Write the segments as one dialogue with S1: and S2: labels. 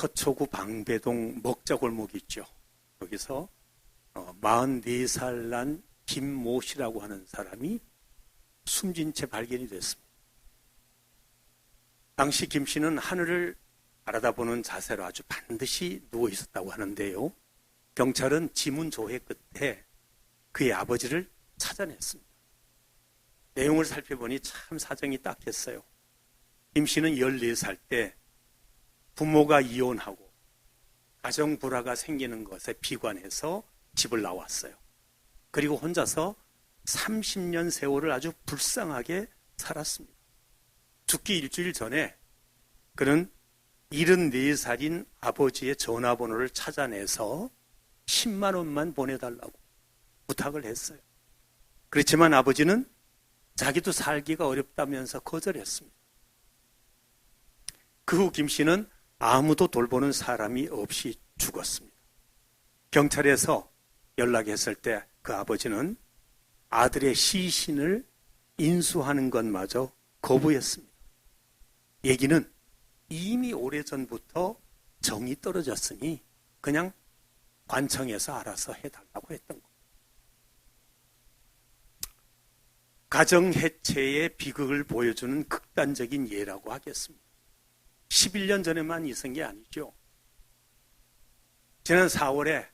S1: 서초구 방배동 먹자골목이 있죠. 여기서 44살 난 김모 씨라고 하는 사람이 숨진 채 발견이 됐습니다. 당시 김 씨는 하늘을 바라다보는 자세로 아주 반드시 누워 있었다고 하는데요. 경찰은 지문 조회 끝에 그의 아버지를 찾아냈습니다. 내용을 살펴보니 참 사정이 딱했어요. 김 씨는 14살 때 부모가 이혼하고 가정 불화가 생기는 것에 비관해서 집을 나왔어요. 그리고 혼자서 30년 세월을 아주 불쌍하게 살았습니다. 죽기 일주일 전에 그는 74살인 아버지의 전화번호를 찾아내서 10만 원만 보내달라고 부탁을 했어요. 그렇지만 아버지는 자기도 살기가 어렵다면서 거절했습니다. 그 후 김 씨는 아무도 돌보는 사람이 없이 죽었습니다. 경찰에서 연락했을 때 그 아버지는 아들의 시신을 인수하는 것마저 거부했습니다. 얘기는 이미 오래전부터 정이 떨어졌으니 그냥 관청에서 알아서 해달라고 했던 것. 가정 해체의 비극을 보여주는 극단적인 예라고 하겠습니다. 11년 전에만 있은 게 아니죠. 지난 4월에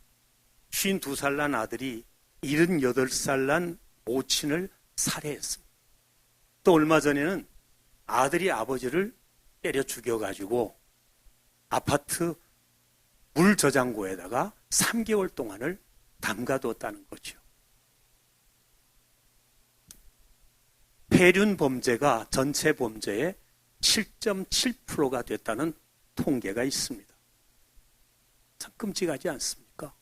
S1: 52살 난 아들이 78살 난 모친을 살해했습니다. 또 얼마 전에는 아들이 아버지를 때려 죽여가지고 아파트 물 저장고에다가 3개월 동안을 담가뒀다는 거죠. 폐륜 범죄가 전체 범죄의 7.7%가 됐다는 통계가 있습니다. 참 끔찍하지 않습니까?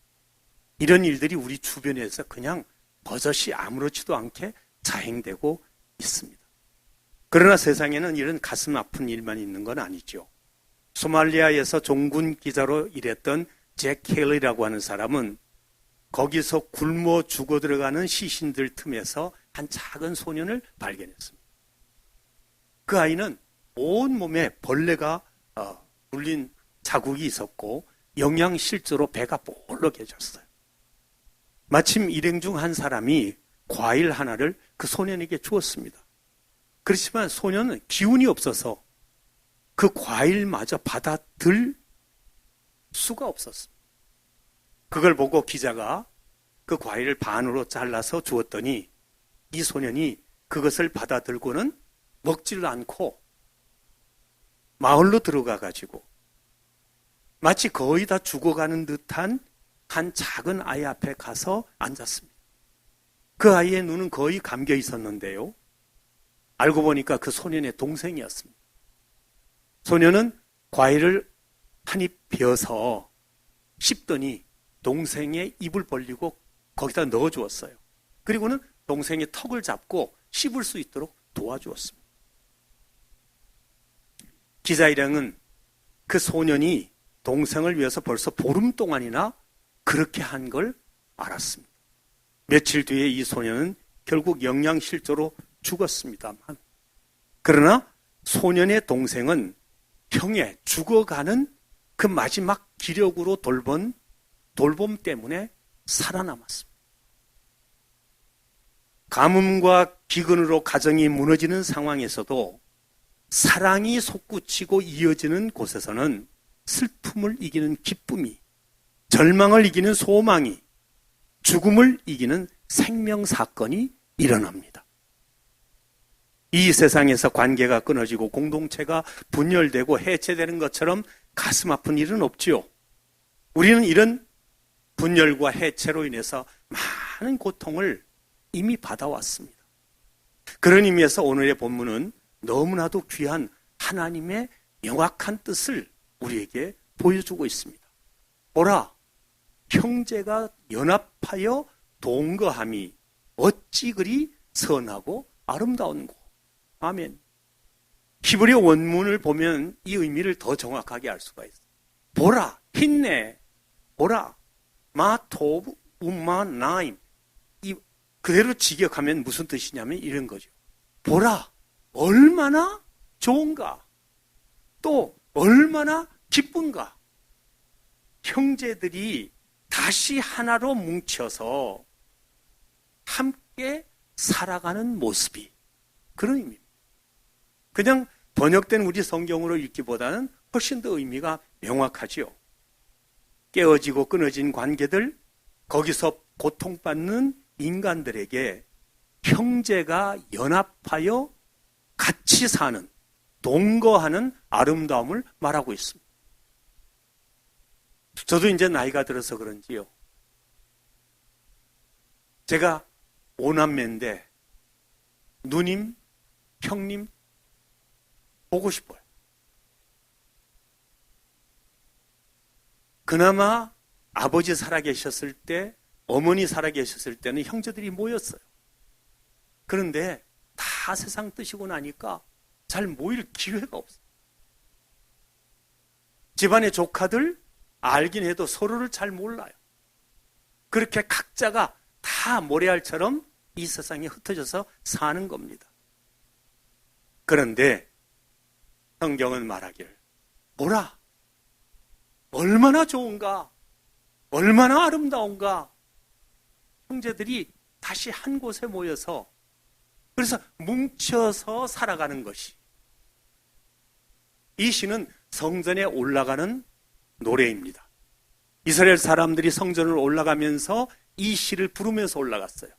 S1: 이런 일들이 우리 주변에서 그냥 버젓이 아무렇지도 않게 자행되고 있습니다. 그러나 세상에는 이런 가슴 아픈 일만 있는 건 아니죠. 소말리아에서 종군 기자로 일했던 잭 켈리라고 하는 사람은 거기서 굶어 죽어 들어가는 시신들 틈에서 한 작은 소년을 발견했습니다. 그 아이는 온몸에 벌레가 물린 자국이 있었고 영양실조로 배가 볼록해졌어요. 마침 일행 중 한 사람이 과일 하나를 그 소년에게 주었습니다. 그렇지만 소년은 기운이 없어서 그 과일마저 받아들 수가 없었습니다. 그걸 보고 기자가 그 과일을 반으로 잘라서 주었더니 이 소년이 그것을 받아들고는 먹지를 않고 마을로 들어가 가지고 마치 거의 다 죽어가는 듯한 한 작은 아이 앞에 가서 앉았습니다. 그 아이의 눈은 거의 감겨 있었는데요. 알고 보니까 그 소년의 동생이었습니다. 소년은 과일을 한 입 베어서 씹더니 동생의 입을 벌리고 거기다 넣어주었어요. 그리고는 동생의 턱을 잡고 씹을 수 있도록 도와주었습니다. 기자 일행은 그 소년이 동생을 위해서 벌써 보름 동안이나 그렇게 한 걸 알았습니다. 며칠 뒤에 이 소년은 결국 영양실조로 죽었습니다만, 그러나 소년의 동생은 형의 죽어가는 그 마지막 기력으로 돌봄 때문에 살아남았습니다. 가뭄과 기근으로 가정이 무너지는 상황에서도 사랑이 솟구치고 이어지는 곳에서는 슬픔을 이기는 기쁨이, 절망을 이기는 소망이, 죽음을 이기는 생명사건이 일어납니다. 이 세상에서 관계가 끊어지고 공동체가 분열되고 해체되는 것처럼 가슴 아픈 일은 없지요. 우리는 이런 분열과 해체로 인해서 많은 고통을 이미 받아왔습니다. 그런 의미에서 오늘의 본문은 너무나도 귀한 하나님의 명확한 뜻을 우리에게 보여주고 있습니다. 보라, 형제가 연합하여 동거함이 어찌 그리 선하고 아름다운고. 아멘. 히브리어 원문을 보면 이 의미를 더 정확하게 알 수가 있어요. 보라, 힘내, 보라, 마토브 우마나임. 이 그대로 직역하면 무슨 뜻이냐면 이런 거죠. 보라, 얼마나 좋은가, 또 얼마나 기쁜가. 형제들이 다시 하나로 뭉쳐서 함께 살아가는 모습이 그런 의미입니다. 그냥 번역된 우리 성경으로 읽기보다는 훨씬 더 의미가 명확하지요. 깨어지고 끊어진 관계들, 거기서 고통받는 인간들에게 형제가 연합하여 같이 사는, 동거하는 아름다움을 말하고 있습니다. 저도 이제 나이가 들어서 그런지요. 제가 5남매인데 누님, 형님 보고 싶어요. 그나마 아버지 살아계셨을 때, 어머니 살아계셨을 때는 형제들이 모였어요. 그런데 다 세상 뜨시고 나니까 잘 모일 기회가 없어요. 집안의 조카들 알긴 해도 서로를 잘 몰라요. 그렇게 각자가 다 모래알처럼 이 세상에 흩어져서 사는 겁니다. 그런데 성경은 말하길, 보라, 얼마나 좋은가, 얼마나 아름다운가. 형제들이 다시 한 곳에 모여서, 그래서 뭉쳐서 살아가는 것이, 이 시는 성전에 올라가는 노래입니다. 이스라엘 사람들이 성전을 올라가면서 이 시를 부르면서 올라갔어요.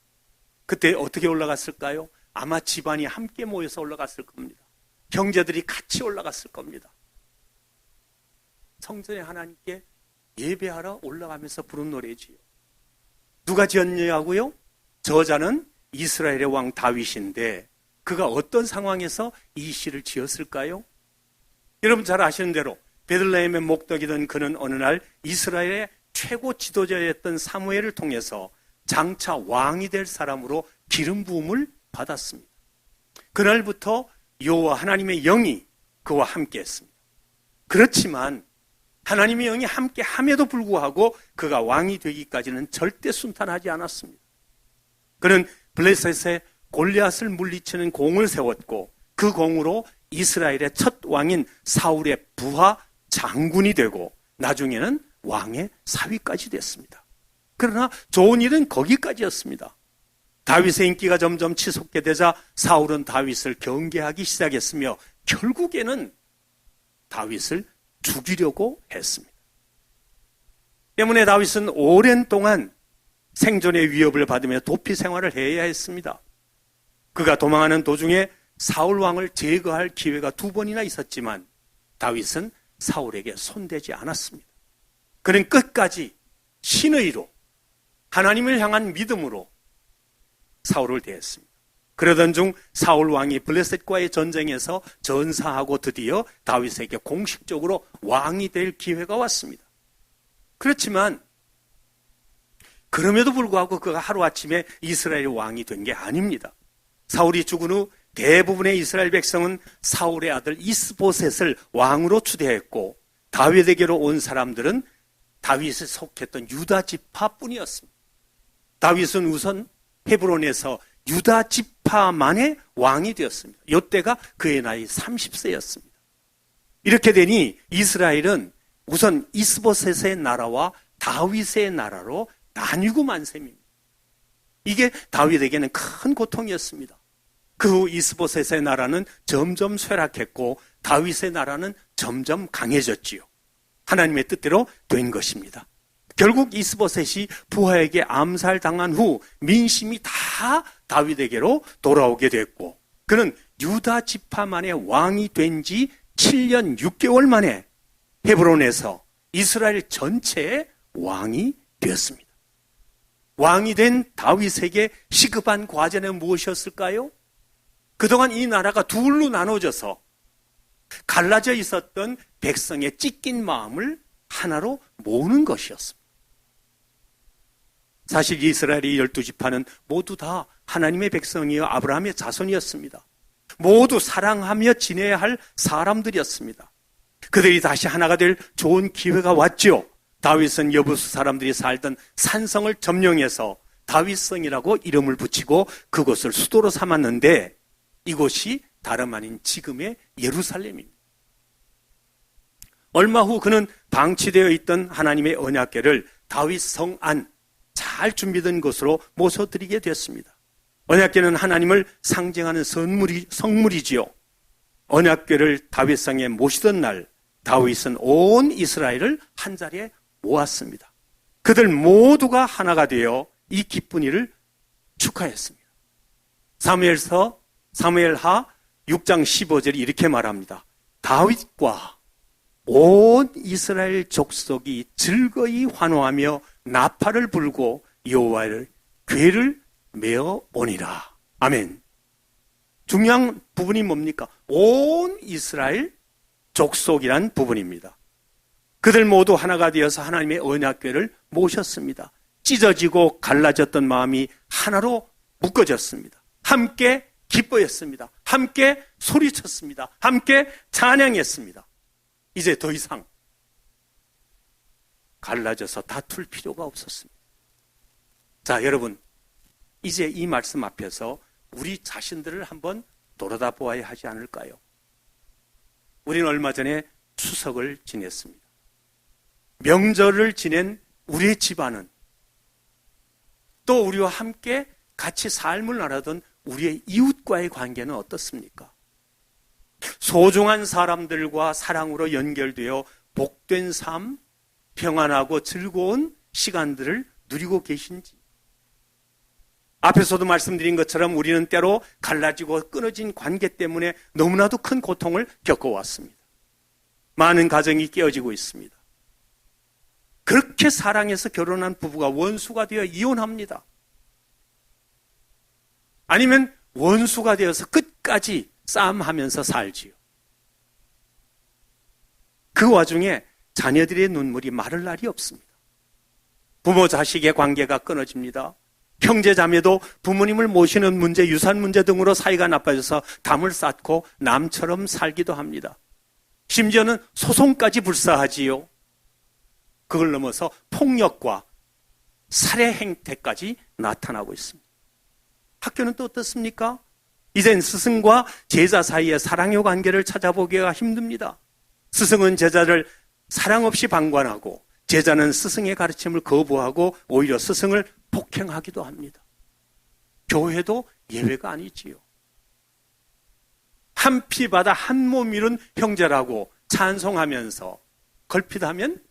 S1: 그때 어떻게 올라갔을까요? 아마 집안이 함께 모여서 올라갔을 겁니다. 형제들이 같이 올라갔을 겁니다. 성전에 하나님께 예배하러 올라가면서 부른 노래지요. 누가 지었냐고요? 저자는 이스라엘의 왕 다윗인데 그가 어떤 상황에서 이 시를 지었을까요? 여러분 잘 아시는 대로 베들레헴의 목덕이던 그는 어느 날 이스라엘의 최고 지도자였던 사무엘을 통해서 장차 왕이 될 사람으로 기름 부음을 받았습니다. 그날부터 여호와 하나님의 영이 그와 함께 했습니다. 그렇지만 하나님의 영이 함께 함에도 불구하고 그가 왕이 되기까지는 절대 순탄하지 않았습니다. 그는 블레셋의 골리앗을 물리치는 공을 세웠고 그 공으로 이스라엘의 첫 왕인 사울의 부하 장군이 되고 나중에는 왕의 사위까지 됐습니다. 그러나 좋은 일은 거기까지였습니다. 다윗의 인기가 점점 치솟게 되자 사울은 다윗을 경계하기 시작했으며 결국에는 다윗을 죽이려고 했습니다. 때문에 다윗은 오랜 동안 생존의 위협을 받으며 도피 생활을 해야 했습니다. 그가 도망하는 도중에 사울 왕을 제거할 기회가 2번이나 있었지만 다윗은 사울에게 손대지 않았습니다. 그는 끝까지 신의로 하나님을 향한 믿음으로 사울을 대했습니다. 그러던 중 사울 왕이 블레셋과의 전쟁에서 전사하고 드디어 다윗에게 공식적으로 왕이 될 기회가 왔습니다. 그렇지만 그럼에도 불구하고 그가 하루아침에 이스라엘 왕이 된 게 아닙니다. 사울이 죽은 후 대부분의 이스라엘 백성은 사울의 아들 이스보셋을 왕으로 추대했고 다윗에게로 온 사람들은 다윗에 속했던 유다 지파뿐이었습니다. 다윗은 우선 헤브론에서 유다 지파만의 왕이 되었습니다. 이때가 그의 나이 30세였습니다. 이렇게 되니 이스라엘은 우선 이스보셋의 나라와 다윗의 나라로 나뉘고만 셈입니다. 이게 다윗에게는 큰 고통이었습니다. 그 후 이스보셋의 나라는 점점 쇠락했고 다윗의 나라는 점점 강해졌지요. 하나님의 뜻대로 된 것입니다. 결국 이스보셋이 부하에게 암살당한 후 민심이 다 다윗에게로 돌아오게 됐고 그는 유다 지파만의 왕이 된 지 7년 6개월 만에 헤브론에서 이스라엘 전체의 왕이 되었습니다. 왕이 된 다윗에게 시급한 과제는 무엇이었을까요? 그동안 이 나라가 둘로 나눠져서 갈라져 있었던 백성의 찢긴 마음을 하나로 모으는 것이었습니다. 사실 이스라엘의 12지파는 모두 다 하나님의 백성이요 아브라함의 자손이었습니다. 모두 사랑하며 지내야 할 사람들이었습니다. 그들이 다시 하나가 될 좋은 기회가 왔죠. 다윗은 여부수 사람들이 살던 산성을 점령해서 다윗성이라고 이름을 붙이고 그곳을 수도로 삼았는데 이곳이 다름 아닌 지금의 예루살렘입니다. 얼마 후 그는 방치되어 있던 하나님의 언약궤를 다윗 성 안 잘 준비된 곳으로 모셔드리게 됐습니다. 언약궤는 하나님을 상징하는 성물이지요. 언약궤를 다윗성에 모시던 날 다윗은 온 이스라엘을 한자리에 모았습니다. 그들 모두가 하나가 되어 이 기쁜 일을 축하했습니다. 사무엘하 6장 15절이 이렇게 말합니다. 다윗과 온 이스라엘 족속이 즐거이 환호하며 나팔을 불고 여호와의 궤를 메어 오니라. 아멘. 중요한 부분이 뭡니까? 온 이스라엘 족속이란 부분입니다. 그들 모두 하나가 되어서 하나님의 언약궤를 모셨습니다. 찢어지고 갈라졌던 마음이 하나로 묶어졌습니다. 함께 기뻐했습니다. 함께 소리쳤습니다. 함께 찬양했습니다. 이제 더 이상 갈라져서 다툴 필요가 없었습니다. 자, 여러분, 이제 이 말씀 앞에서 우리 자신들을 한번 돌아다 보아야 하지 않을까요? 우리는 얼마 전에 추석을 지냈습니다. 명절을 지낸 우리의 집안은 또 우리와 함께 같이 삶을 나누던 우리의 이웃과의 관계는 어떻습니까? 소중한 사람들과 사랑으로 연결되어 복된 삶, 평안하고 즐거운 시간들을 누리고 계신지? 앞에서도 말씀드린 것처럼 우리는 때로 갈라지고 끊어진 관계 때문에 너무나도 큰 고통을 겪어왔습니다. 많은 가정이 깨어지고 있습니다. 그렇게 사랑해서 결혼한 부부가 원수가 되어 이혼합니다. 아니면 원수가 되어서 끝까지 싸움하면서 살지요. 그 와중에 자녀들의 눈물이 마를 날이 없습니다. 부모 자식의 관계가 끊어집니다. 형제 자매도 부모님을 모시는 문제, 유산 문제 등으로 사이가 나빠져서 담을 쌓고 남처럼 살기도 합니다. 심지어는 소송까지 불사하지요. 그걸 넘어서 폭력과 살해 행태까지 나타나고 있습니다. 학교는 또 어떻습니까? 이젠 스승과 제자 사이의 사랑의 관계를 찾아보기가 힘듭니다. 스승은 제자를 사랑 없이 방관하고 제자는 스승의 가르침을 거부하고 오히려 스승을 폭행하기도 합니다. 교회도 예외가 아니지요. 한 피 바다 한 몸 이룬 형제라고 찬송하면서 걸핏하면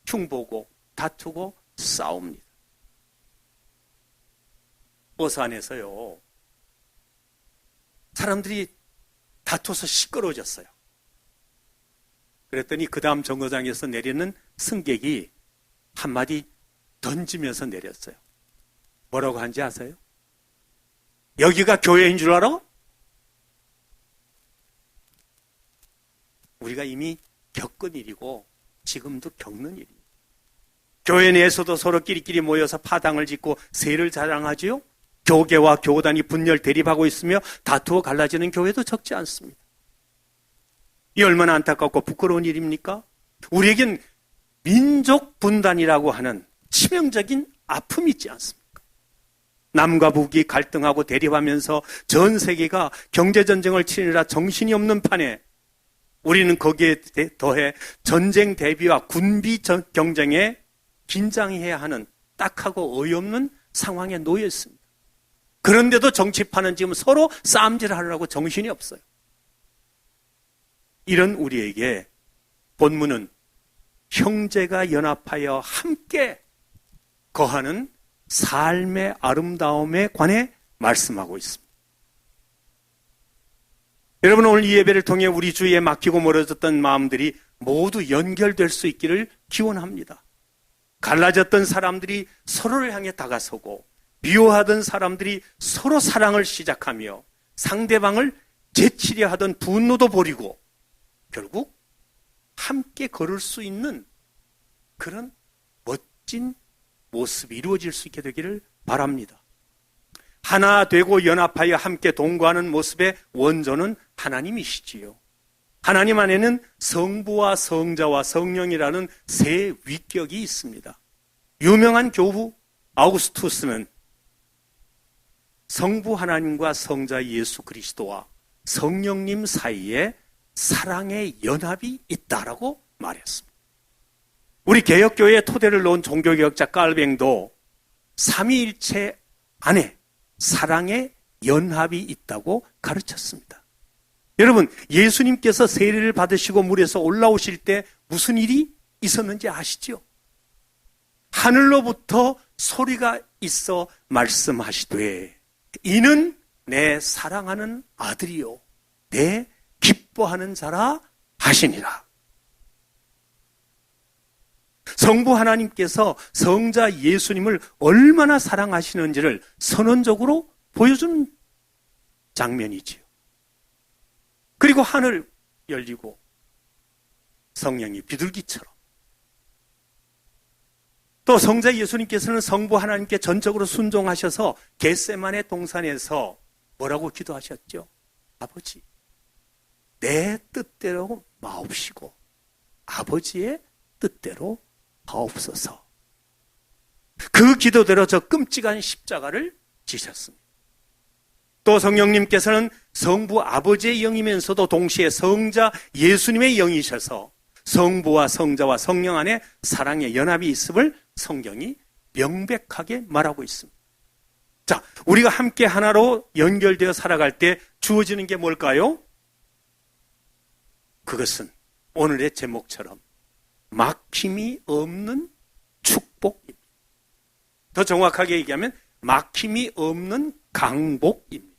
S1: 흉보고 다투고 싸웁니다. 버스 안에서요, 사람들이 다투어서 시끄러워졌어요. 그랬더니 그 다음 정거장에서 내리는 승객이 한마디 던지면서 내렸어요. 뭐라고 한지 아세요? 여기가 교회인 줄 알아? 우리가 이미 겪은 일이고 지금도 겪는 일입니다. 교회 내에서도 서로 끼리끼리 모여서 파당을 짓고 세를 자랑하지요. 교계와 교단이 분열 대립하고 있으며 다투어 갈라지는 교회도 적지 않습니다. 이 얼마나 안타깝고 부끄러운 일입니까? 우리에겐 민족 분단이라고 하는 치명적인 아픔이 있지 않습니까? 남과 북이 갈등하고 대립하면서 전 세계가 경제전쟁을 치느라 정신이 없는 판에 우리는 거기에 더해 전쟁 대비와 군비 경쟁에 긴장해야 하는 딱하고 어이없는 상황에 놓여 있습니다. 그런데도 정치판은 지금 서로 싸움질하려고 정신이 없어요. 이런 우리에게 본문은 형제가 연합하여 함께 거하는 삶의 아름다움에 관해 말씀하고 있습니다. 여러분, 오늘 이 예배를 통해 우리 주위에 막히고 멀어졌던 마음들이 모두 연결될 수 있기를 기원합니다. 갈라졌던 사람들이 서로를 향해 다가서고 미워하던 사람들이 서로 사랑을 시작하며 상대방을 제치려 하던 분노도 버리고 결국 함께 걸을 수 있는 그런 멋진 모습이 이루어질 수 있게 되기를 바랍니다. 하나 되고 연합하여 함께 동거하는 모습의 원조는 하나님이시지요. 하나님 안에는 성부와 성자와 성령이라는 세 위격이 있습니다. 유명한 교부 아우구스투스는 성부 하나님과 성자 예수 그리스도와 성령님 사이에 사랑의 연합이 있다라고 말했습니다. 우리 개혁교회에 토대를 놓은 종교개혁자 깔뱅도 삼위일체 안에 사랑의 연합이 있다고 가르쳤습니다. 여러분, 예수님께서 세례를 받으시고 물에서 올라오실 때 무슨 일이 있었는지 아시죠? 하늘로부터 소리가 있어 말씀하시되 이는 내 사랑하는 아들이요 내 기뻐하는 자라 하시니라. 성부 하나님께서 성자 예수님을 얼마나 사랑하시는지를 선언적으로 보여준 장면이지요. 그리고 하늘 열리고 성령이 비둘기처럼, 또 성자 예수님께서는 성부 하나님께 전적으로 순종하셔서 겟세마네 동산에서 뭐라고 기도하셨죠? 아버지, 내 뜻대로 마옵시고 아버지의 뜻대로 하옵소서. 그 기도대로 저 끔찍한 십자가를 지셨습니다. 또 성령님께서는 성부 아버지의 영이면서도 동시에 성자 예수님의 영이셔서 성부와 성자와 성령 안에 사랑의 연합이 있음을 성경이 명백하게 말하고 있습니다. 자, 우리가 함께 하나로 연결되어 살아갈 때 주어지는 게 뭘까요? 그것은 오늘의 제목처럼 막힘이 없는 축복입니다. 더 정확하게 얘기하면 막힘이 없는 강복입니다.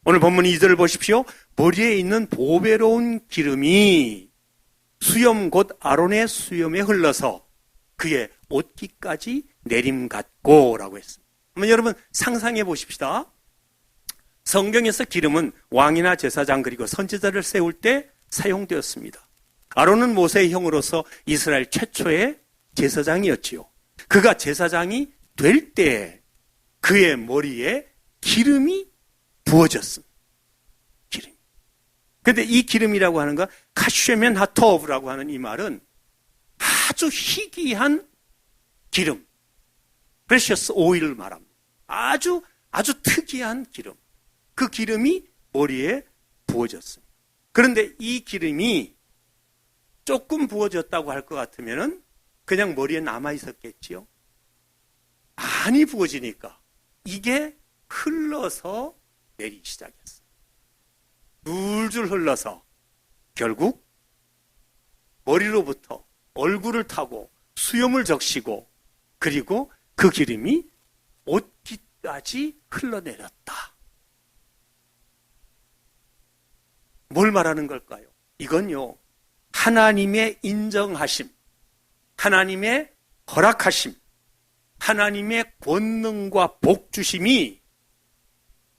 S1: 오늘 본문 2절을 보십시오. 머리에 있는 보배로운 기름이 수염 곧 아론의 수염에 흘러서 그의 옷깃까지 내림 같고 라고 했습니다. 한번 여러분 상상해 보십시다. 성경에서 기름은 왕이나 제사장 그리고 선지자를 세울 때 사용되었습니다. 아론은 모세의 형으로서 이스라엘 최초의 제사장이었지요. 그가 제사장이 될 때 그의 머리에 기름이 부어졌습니다. 기름. 그런데 이 기름이라고 하는 건 카쉐멘 하토브라고 하는 이 말은 아주 희귀한 기름, 프레셔스 오일을 말합니다. 아주 특이한 기름. 그 기름이 머리에 부어졌습니다. 그런데 이 기름이 조금 부어졌다고 할 것 같으면 그냥 머리에 남아 있었겠지요. 많이 부어지니까 이게 흘러서 내리기 시작했어요. 줄줄 흘러서 결국 머리로부터 얼굴을 타고 수염을 적시고 그리고 그 기름이 옷깃까지 흘러내렸다. 뭘 말하는 걸까요? 이건요, 하나님의 인정하심, 하나님의 허락하심, 하나님의 권능과 복주심이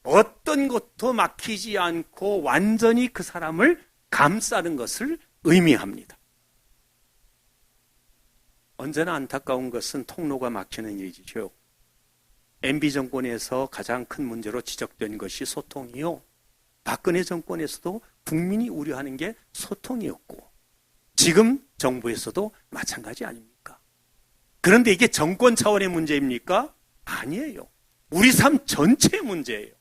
S1: 어떤 것도 막히지 않고 완전히 그 사람을 감싸는 것을 의미합니다. 언제나 안타까운 것은 통로가 막히는 일이죠. MB 정권에서 가장 큰 문제로 지적된 것이 소통이요. 박근혜 정권에서도 국민이 우려하는 게 소통이었고 지금 정부에서도 마찬가지 아닙니까? 그런데 이게 정권 차원의 문제입니까? 아니에요. 우리 삶 전체의 문제예요.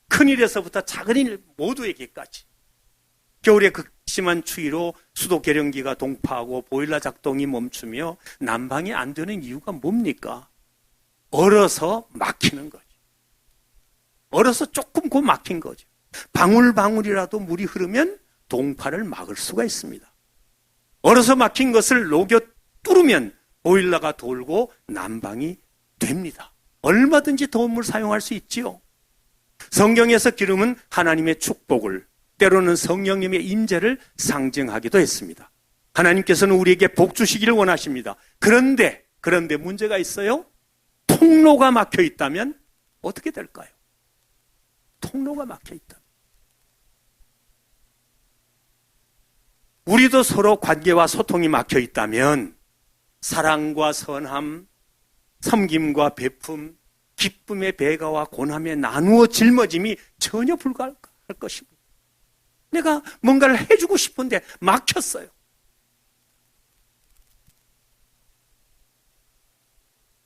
S1: 큰일에서부터 작은일 모두에게까지. 겨울에 극심한 추위로 수도 계량기가 동파하고 보일러 작동이 멈추며 난방이 안 되는 이유가 뭡니까? 얼어서 막히는 거죠. 얼어서 조금 고 막힌 거죠. 방울방울이라도 물이 흐르면 동파를 막을 수가 있습니다. 얼어서 막힌 것을 녹여 뚫으면 보일러가 돌고 난방이 됩니다. 얼마든지 더운 물 사용할 수 있지요. 성경에서 기름은 하나님의 축복을, 때로는 성령님의 임재를 상징하기도 했습니다. 하나님께서는 우리에게 복 주시기를 원하십니다. 그런데 문제가 있어요. 통로가 막혀 있다면 어떻게 될까요? 통로가 막혀 있다. 우리도 서로 관계와 소통이 막혀 있다면 사랑과 선함, 섬김과 베품, 기쁨의 배가와 고난의 나누어 짊어짐이 전혀 불가할 것입니다. 내가 뭔가를 해주고 싶은데 막혔어요.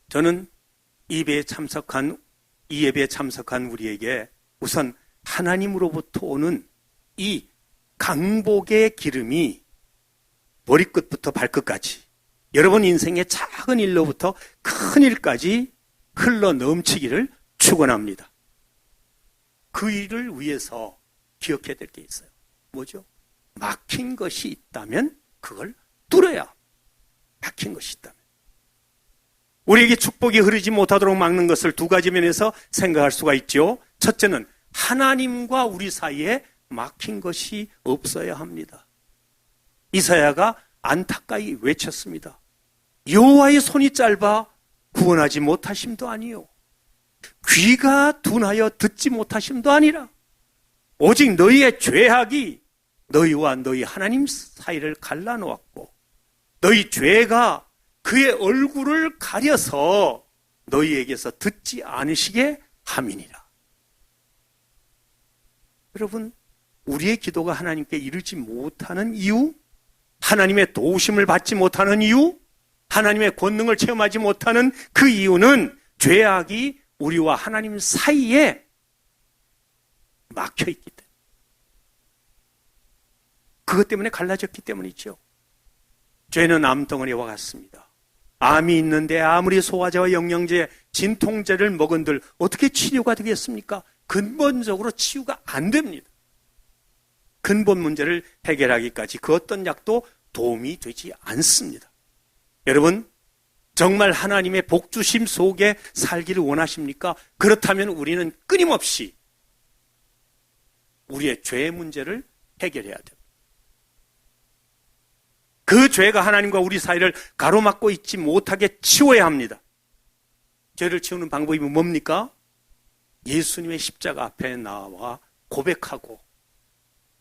S1: 저는 이 예배에 참석한 우리에게 우선 하나님으로부터 오는 이 강복의 기름이 머리끝부터 발끝까지 여러분 인생의 작은 일로부터 큰 일까지 흘러 넘치기를 축원합니다. 그 일을 위해서 기억해야 될 게 있어요. 뭐죠? 막힌 것이 있다면 그걸 뚫어야. 막힌 것이 있다면. 우리에게 축복이 흐르지 못하도록 막는 것을 두 가지 면에서 생각할 수가 있죠. 첫째는 하나님과 우리 사이에 막힌 것이 없어야 합니다. 이사야가 안타까이 외쳤습니다. 여호와의 손이 짧아 구원하지 못하심도 아니요, 귀가 둔하여 듣지 못하심도 아니라 오직 너희의 죄악이 너희와 너희 하나님 사이를 갈라놓았고 너희 죄가 그의 얼굴을 가려서 너희에게서 듣지 않으시게 함이니라. 여러분, 우리의 기도가 하나님께 이르지 못하는 이유, 하나님의 도우심을 받지 못하는 이유, 하나님의 권능을 체험하지 못하는 그 이유는 죄악이 우리와 하나님 사이에 막혀있기 때문에, 그것 때문에 갈라졌기 때문이죠. 죄는 암덩어리와 같습니다. 암이 있는데 아무리 소화제와 영양제, 진통제를 먹은들 어떻게 치료가 되겠습니까? 근본적으로 치유가 안 됩니다. 근본 문제를 해결하기까지 그 어떤 약도 도움이 되지 않습니다. 여러분, 정말 하나님의 복주심 속에 살기를 원하십니까? 그렇다면 우리는 끊임없이 우리의 죄의 문제를 해결해야 됩니다. 그 죄가 하나님과 우리 사이를 가로막고 있지 못하게 치워야 합니다. 죄를 치우는 방법이 뭡니까? 예수님의 십자가 앞에 나와 고백하고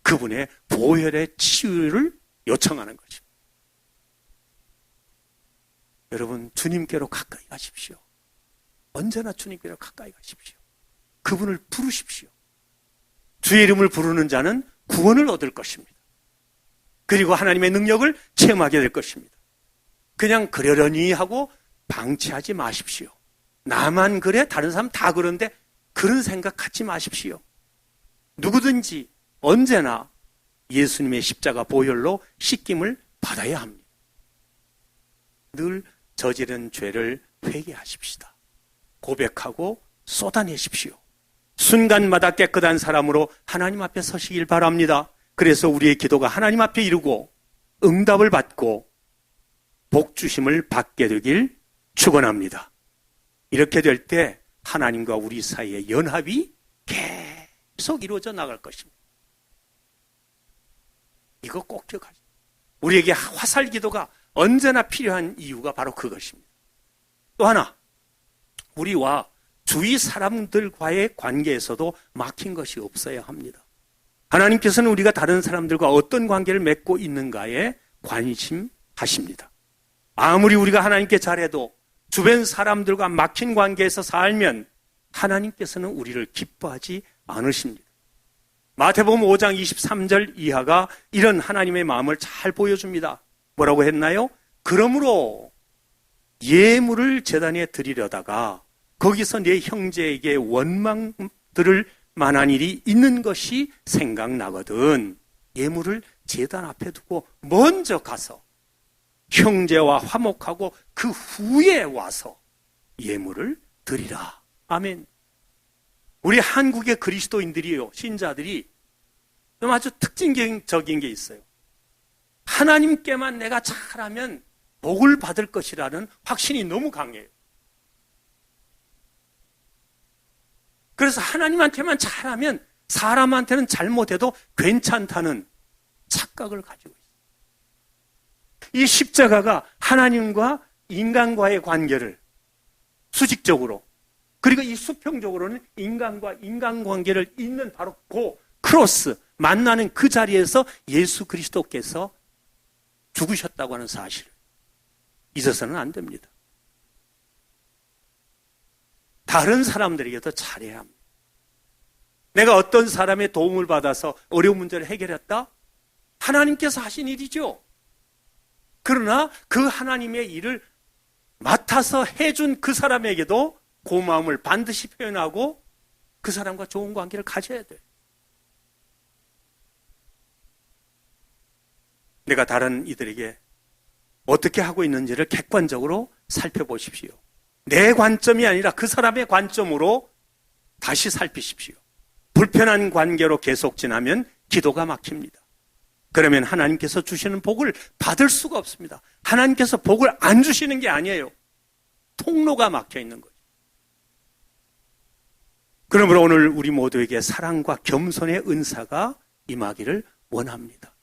S1: 그분의 보혈의 치유를 요청하는 것입니다. 여러분, 주님께로 가까이 가십시오. 언제나 주님께로 가까이 가십시오. 그분을 부르십시오. 주의 이름을 부르는 자는 구원을 얻을 것입니다. 그리고 하나님의 능력을 체험하게 될 것입니다. 그냥 그러려니 하고 방치하지 마십시오. 나만 그래? 다른 사람 다 그런데? 그런 생각 갖지 마십시오. 누구든지 언제나 예수님의 십자가 보혈로 씻김을 받아야 합니다. 늘 저지른 죄를 회개하십시다. 고백하고 쏟아내십시오. 순간마다 깨끗한 사람으로 하나님 앞에 서시길 바랍니다. 그래서 우리의 기도가 하나님 앞에 이르고 응답을 받고 복주심을 받게 되길 축원합니다. 이렇게 될 때 하나님과 우리 사이의 연합이 계속 이루어져 나갈 것입니다. 이거 꼭 기억하세요. 우리에게 화살 기도가 언제나 필요한 이유가 바로 그것입니다. 또 하나, 우리와 주위 사람들과의 관계에서도 막힌 것이 없어야 합니다. 하나님께서는 우리가 다른 사람들과 어떤 관계를 맺고 있는가에 관심하십니다. 아무리 우리가 하나님께 잘해도 주변 사람들과 막힌 관계에서 살면 하나님께서는 우리를 기뻐하지 않으십니다. 마태복음 5장 23절 이하가 이런 하나님의 마음을 잘 보여줍니다. 뭐라고 했나요? 그러므로 예물을 제단에 드리려다가 거기서 내 형제에게 원망 들을 만한 일이 있는 것이 생각나거든. 예물을 제단 앞에 두고 먼저 가서 형제와 화목하고 그 후에 와서 예물을 드리라. 아멘. 우리 한국의 그리스도인들이요, 신자들이 좀 아주 특징적인 게 있어요. 하나님께만 내가 잘하면 복을 받을 것이라는 확신이 너무 강해요. 그래서 하나님한테만 잘하면 사람한테는 잘못해도 괜찮다는 착각을 가지고 있어요. 이 십자가가 하나님과 인간과의 관계를 수직적으로, 그리고 이 수평적으로는 인간과 인간관계를 잇는 바로 그 크로스, 만나는 그 자리에서 예수 그리스도께서 죽으셨다고 하는 사실을 잊어서는 안 됩니다. 다른 사람들에게도 잘해야 합니다. 내가 어떤 사람의 도움을 받아서 어려운 문제를 해결했다? 하나님께서 하신 일이죠. 그러나 그 하나님의 일을 맡아서 해준 그 사람에게도 고마움을 반드시 표현하고 그 사람과 좋은 관계를 가져야 돼요. 내가 다른 이들에게 어떻게 하고 있는지를 객관적으로 살펴보십시오. 내 관점이 아니라 그 사람의 관점으로 다시 살피십시오. 불편한 관계로 계속 지나면 기도가 막힙니다. 그러면 하나님께서 주시는 복을 받을 수가 없습니다. 하나님께서 복을 안 주시는 게 아니에요. 통로가 막혀 있는 거죠. 그러므로 오늘 우리 모두에게 사랑과 겸손의 은사가 임하기를 원합니다.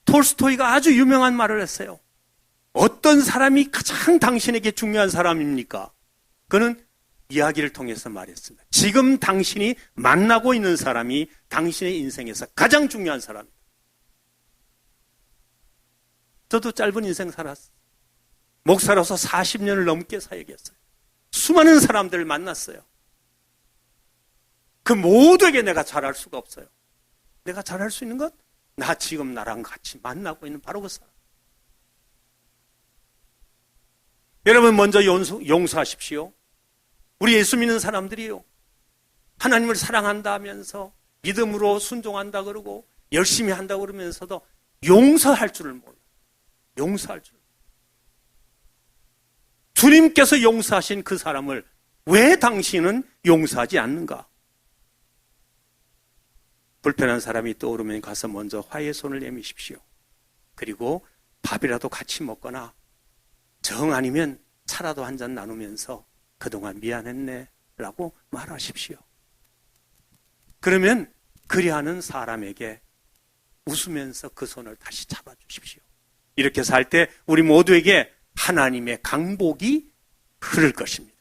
S1: 톨스토이가 아주 유명한 말을 했어요. 어떤 사람이 가장 당신에게 중요한 사람입니까? 그는 이야기를 통해서 말했습니다. 지금 당신이 만나고 있는 사람이 당신의 인생에서 가장 중요한 사람입니다. 저도 짧은 인생 살았어요. 목사로서 40년을 넘게 사역했어요. 수많은 사람들을 만났어요. 그 모두에게 내가 잘할 수가 없어요. 내가 잘할 수 있는 것? 나 지금 나랑 같이 만나고 있는 바로 그 사람. 여러분 먼저 용서하십시오. 우리 예수 믿는 사람들이요. 하나님을 사랑한다 하면서 믿음으로 순종한다 그러고 열심히 한다 그러면서도 용서할 줄을 몰라요. 용서할 줄. 주님께서 용서하신 그 사람을 왜 당신은 용서하지 않는가? 불편한 사람이 떠오르면 가서 먼저 화해의 손을 내미십시오. 그리고 밥이라도 같이 먹거나 정 아니면 차라도 한 잔 나누면서 그동안 미안했네 라고 말하십시오. 그러면 그리하는 사람에게 웃으면서 그 손을 다시 잡아주십시오. 이렇게 살 때 우리 모두에게 하나님의 강복이 흐를 것입니다.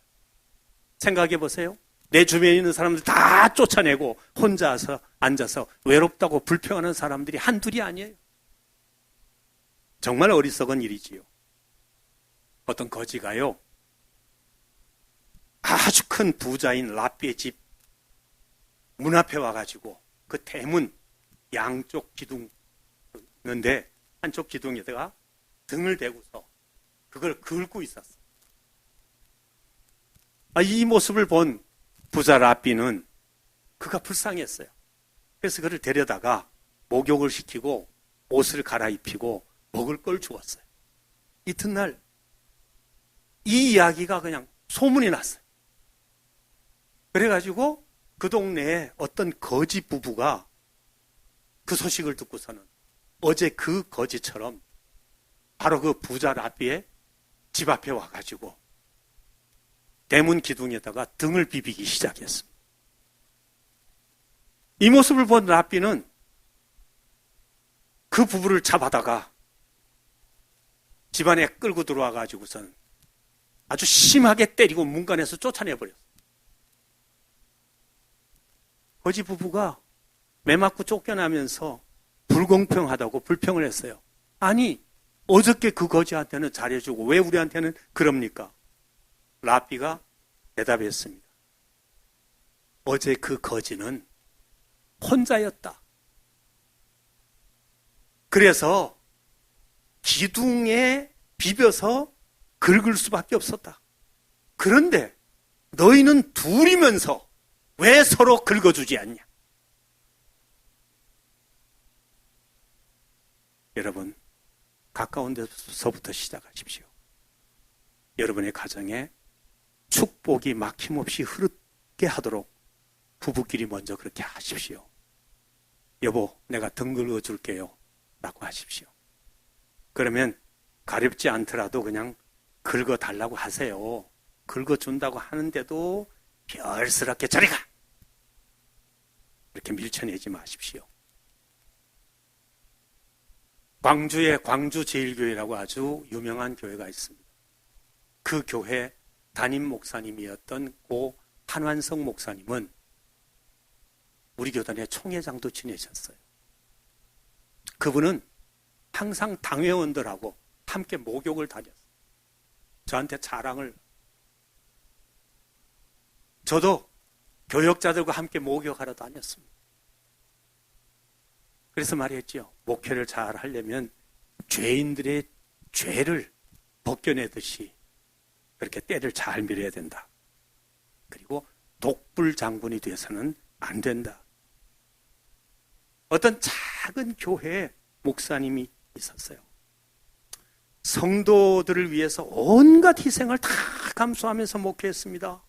S1: 생각해 보세요. 내 주변에 있는 사람들 다 쫓아내고 혼자서 앉아서 외롭다고 불평하는 사람들이 한둘이 아니에요. 정말 어리석은 일이지요. 어떤 거지가요, 아주 큰 부자인 라삐의 집 문 앞에 와가지고 그 대문 양쪽 기둥 있는데 한쪽 기둥에다가 등을 대고서 그걸 긁고 있었어요. 이 모습을 본 부자 라삐는 그가 불쌍했어요. 그래서 그를 데려다가 목욕을 시키고 옷을 갈아입히고 먹을 걸 주었어요. 이튿날 이 이야기가 그냥 소문이 났어요. 그래가지고 그 동네에 어떤 거지 부부가 그 소식을 듣고서는 어제 그 거지처럼 바로 그 부자 라삐의 집 앞에 와가지고 대문 기둥에다가 등을 비비기 시작했습니다. 이 모습을 본 라삐는 그 부부를 잡아다가 집안에 끌고 들어와가지고서는 아주 심하게 때리고 문간에서 쫓아내버렸어요. 거지 부부가 매 맞고 쫓겨나면서 불공평하다고 불평을 했어요. 아니, 어저께 그 거지한테는 잘해주고 왜 우리한테는 그럽니까? 라삐가 대답했습니다. 어제 그 거지는 혼자였다. 그래서 기둥에 비벼서 긁을 수밖에 없었다. 그런데 너희는 둘이면서 왜 서로 긁어주지 않냐? 여러분, 가까운 데서부터 시작하십시오. 여러분의 가정에 축복이 막힘없이 흐르게 하도록 부부끼리 먼저 그렇게 하십시오. 여보, 내가 등 긁어줄게요 라고 하십시오. 그러면 가렵지 않더라도 그냥 긁어달라고 하세요. 긁어준다고 하는데도 별스럽게 저리 가! 이렇게 밀쳐내지 마십시오. 광주에 광주제일교회라고 아주 유명한 교회가 있습니다. 그 교회 담임 목사님이었던 고 한완성 목사님은 우리 교단의 총회장도 지내셨어요. 그분은 항상 당회원들하고 함께 목욕을 다녔어요. 저한테 자랑을. 저도 교역자들과 함께 목욕하러 다녔습니다. 그래서 말했죠. 목회를 잘 하려면 죄인들의 죄를 벗겨내듯이 그렇게 때를 잘 밀어야 된다. 그리고 독불 장군이 돼서는 안 된다. 어떤 작은 교회에 목사님이 있었어요. 성도들을 위해서 온갖 희생을 다 감수하면서 목회했습니다.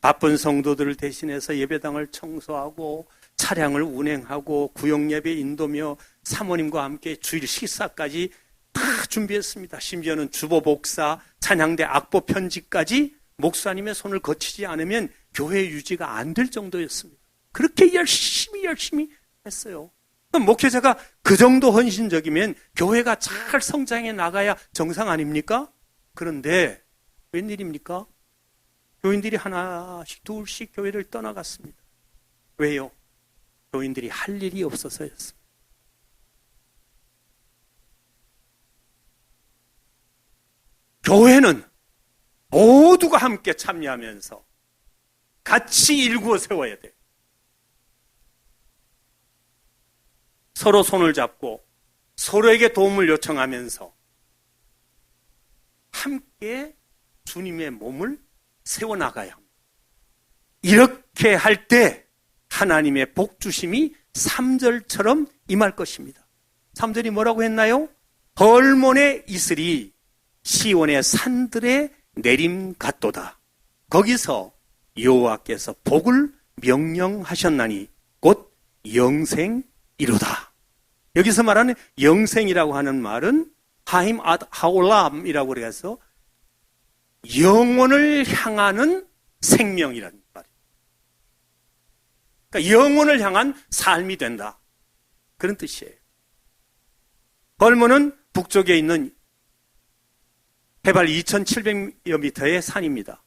S1: 바쁜 성도들을 대신해서 예배당을 청소하고 차량을 운행하고 구역예배 인도며 사모님과 함께 주일 식사까지 다 준비했습니다. 심지어는 주보 복사, 찬양대 악보 편집까지 목사님의 손을 거치지 않으면 교회 유지가 안 될 정도였습니다. 그렇게 열심히 했어요. 그럼 목회자가 그 정도 헌신적이면 교회가 잘 성장해 나가야 정상 아닙니까? 그런데 웬일입니까? 교인들이 하나씩 둘씩 교회를 떠나갔습니다. 왜요? 교인들이 할 일이 없어서였습니다. 교회는 모두가 함께 참여하면서 같이 일구어 세워야 돼요. 서로 손을 잡고 서로에게 도움을 요청하면서 함께 주님의 몸을 세워나가야 합니다. 이렇게 할 때 하나님의 복주심이 3절처럼 임할 것입니다. 3절이 뭐라고 했나요? 벌몬의 이슬이 시온의 산들에 내림 같도다. 거기서 여호와께서 복을 명령하셨나니 곧 영생이로다. 여기서 말하는 영생이라고 하는 말은 하임 아드 하올람이라고 해서 영혼을 향하는 생명이라는 말이에요. 그러니까 영혼을 향한 삶이 된다. 그런 뜻이에요. 벌몬은 북쪽에 있는 해발 2,700여 미터의 산입니다.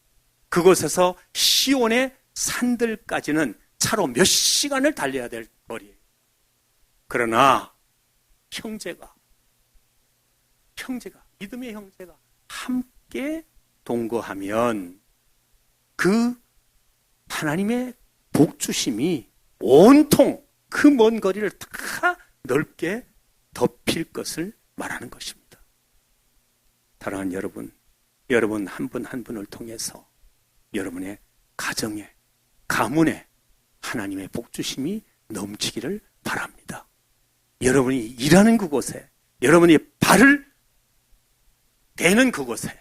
S1: 그곳에서 시온의 산들까지는 차로 몇 시간을 달려야 될 거리예요. 그러나 형제가 믿음의 형제가 함께 동거하면 그 하나님의 복주심이 온통 그 먼 거리를 다 넓게 덮일 것을 말하는 것입니다. 사랑하는 여러분 한 분 한 분을 통해서 여러분의 가정에, 가문에 하나님의 복주심이 넘치기를 바랍니다. 여러분이 일하는 그곳에, 여러분이 발을 대는 그곳에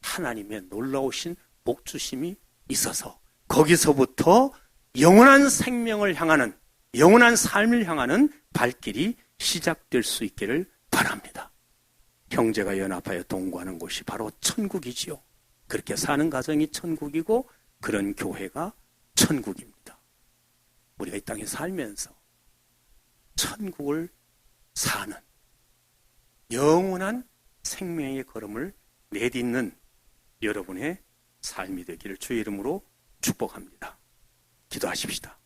S1: 하나님의 놀라우신 복주심이 있어서 거기서부터 영원한 생명을 향하는, 영원한 삶을 향하는 발길이 시작될 수 있기를 바랍니다. 형제가 연합하여 동거하는 곳이 바로 천국이지요. 그렇게 사는 가정이 천국이고 그런 교회가 천국입니다. 우리가 이 땅에 살면서 천국을 사는 영원한 생명의 걸음을 내딛는 여러분의 삶이 되기를 주의 이름으로 축복합니다. 기도하십시다.